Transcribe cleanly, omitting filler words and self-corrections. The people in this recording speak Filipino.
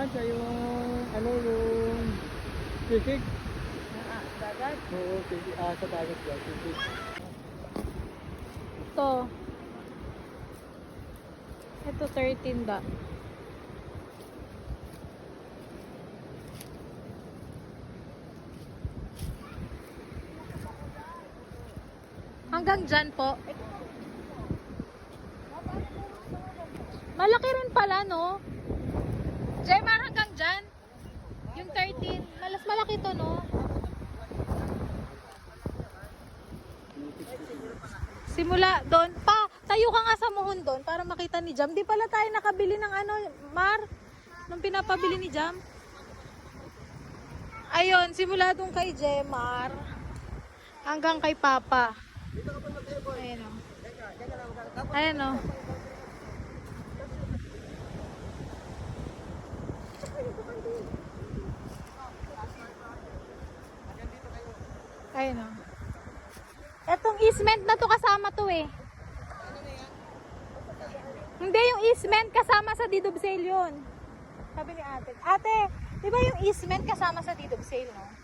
Siya yung, ano, yung sisig. Dagat? Oo, sisig. Sa dagat yan, sisig. Ito 13 ba? Hanggang dyan po. Malaki rin pala, no? Jemar, hanggang dyan. Yung 13. Malas malaki to, no? Simula doon. Pa, tayo ka nga sa muhon doon para makita ni Jam. Di pala tayo nakabili ng ano, Mar? Nung pinapabili ni Jam. Ayun, simula doon kay Jemar. Hanggang kay Papa. Ayan o. Ayan o. Ayan o. Etong easement na to kasama to eh. Hindi, yung easement kasama sa deed of sale yun. Sabi ni ate. Ate, di ba yung easement kasama sa deed of sale, no?